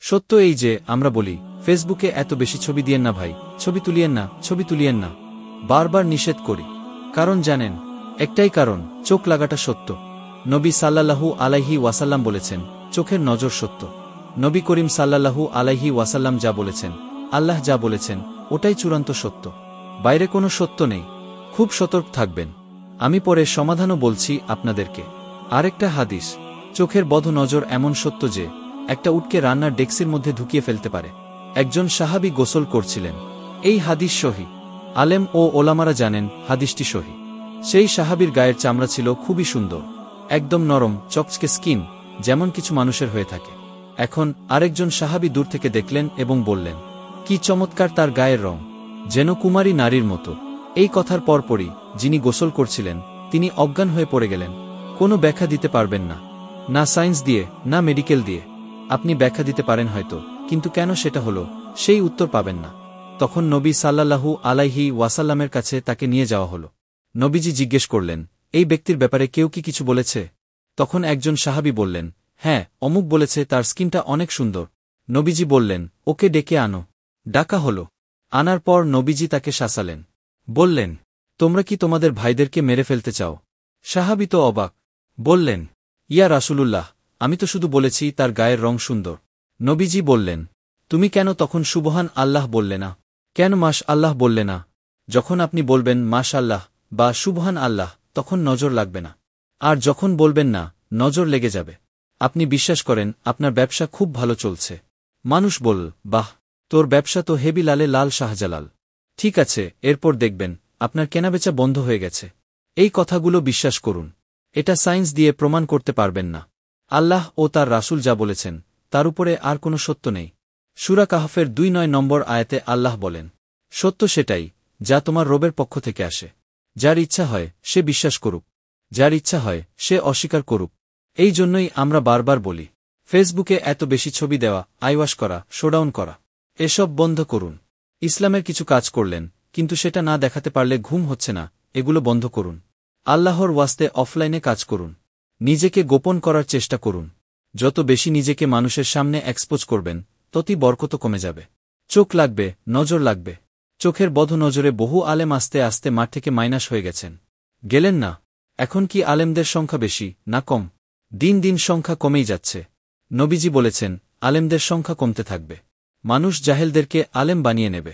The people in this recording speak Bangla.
সত্য এই যে আমরা বলি ফেসবুকে এত বেশি ছবি দিয়েন না ভাই, ছবি তুলিয়েন না, ছবি তুলিয়েন না, বারবার নিষেধ করি। কারণ জানেন, একটাই কারণ, চোখ লাগাটা সত্য। নবী সাল্লাল্লাহু আলাইহি ওয়াসাল্লাম বলেছেন, চোখের নজর সত্য। নবী করিম সাল্লাল্লাহু আলাইহি ওয়াসাল্লাম যা বলেছেন, আল্লাহ যা বলেছেন, ওটাই চূড়ান্ত সত্য, বাইরে কোনো সত্য নেই। খুব সতর্ক থাকবেন। আমি পরে সমাধানও বলছি আপনাদেরকে। আরেকটা হাদিস, চোখের বধ নজর এমন সত্য যে একটা উটকে রান্নার ডেক্সির মধ্যে ঢুকিয়ে ফেলতে পারে। একজন সাহাবী গোসল করছিলেন। এই হাদিস সহি। আলেম ও ওলামারা জানেন হাদিসটি সহি। সেই সাহাবীর গায়ের চামড়া ছিল খুবই সুন্দর, একদম নরম চকচকে স্কিন, যেমন কিছু মানুষের হয়ে থাকে। এখন আরেকজন সাহাবী দূর থেকে দেখলেন এবং বললেন, কি চমৎকার তার গায়ের রং, যেন কুমারী নারীর মতো। এই কথার পরপরই যিনি গোসল করছিলেন তিনি অজ্ঞান হয়ে পড়ে গেলেন। কোনো ব্যাখ্যা দিতে পারবেন না, না সায়েন্স দিয়ে, না মেডিকেল দিয়ে। আপনি ব্যাখ্যা দিতে পারেন হয়তো, কিন্তু কেন সেটা হলো, সেই উত্তর পাবেন না। তখন নবী সাল্লাল্লাহু আলাইহি ওয়াসাল্লামের কাছে তাকে নিয়ে যাওয়া হলো। নবীজি জিজ্ঞেস করলেন, এই ব্যক্তির ব্যাপারে কেউ কি কিছু বলেছে? তখন একজন সাহাবী বললেন, হ্যাঁ, অমুক বলেছে তার স্কিনটা অনেক সুন্দর। নবীজি বললেন, ওকে ডেকে আনো। ডাকা হলো। আনার পর নবীজি তাকে শাসালেন। বললেন, তোমরা কি তোমাদের ভাইদেরকে মেরে ফেলতে চাও? সাহাবী তো অবাক। বললেন, ইয়া রাসূলুল্লাহ, আমি তো শুধু বলেছি তার গায়ের রং সুন্দর। নবীজি বললেন, তুমি কেন তখন সুবহান আল্লাহ বললে না? কেন মাশ আল্লাহ বললে না? যখন আপনি বলবেন মাশ আল্লাহ বা সুবহান আল্লাহ, তখন নজর লাগবে না। আর যখন বলবেন না, নজর লেগে যাবে। আপনি বিশ্বাস করেন আপনার ব্যবসা খুব ভালো চলছে। মানুষ বল, বাহ, তোর ব্যবসা তো হেবি লালে লাল শাহজালাল। ঠিক আছে, এরপর দেখবেন আপনার কেনাবেচা বন্ধ হয়ে গেছে। এই কথাগুলো বিশ্বাস করুন। এটা সায়েন্স দিয়ে প্রমাণ করতে পারবেন না। আল্লাহ ও তার রাসূল যা বলেছেন তার উপরে আর কোনো সত্য নেই। সূরা কাহফের ২৯ নম্বর আয়াতে আল্লাহ বলেন, সত্য সেটাই যা তোমার রবের পক্ষ থেকে আসে। যার ইচ্ছা হয় সে বিশ্বাস করুক, যার ইচ্ছা হয় সে অস্বীকার করুক। এই জন্যই আমরা বারবার বলি, ফেসবুকে এত বেশি ছবি দেওয়া, আইওয়াশ করা, শোডাউন করা, এসব বন্ধ করুন। ইসলামের কিছু কাজ করলেন, কিন্তু সেটা না দেখাতে পারলে ঘুম হচ্ছে না, এগুলো বন্ধ করুন। আল্লাহর ওয়াস্তে অফলাইনে কাজ করুন। নিজেকে গোপন করার চেষ্টা করুন। যত বেশি নিজেকে মানুষের সামনে এক্সপোজ করবেন, ততই বরকত কমে যাবে। চোখ লাগবে, নজর লাগবে। চোখের বধ নজরে বহু আলেম আস্তে আস্তে মাঠ থেকে মাইনাস হয়ে গেলেন না। এখন কি আলেমদের সংখ্যা বেশি না কম? দিন দিন সংখ্যা কমেই যাচ্ছে। নবীজি বলেছেন, আলেমদের সংখ্যা কমতে থাকবে। মানুষ জাহেলদেরকে আলেম বানিয়ে নেবে।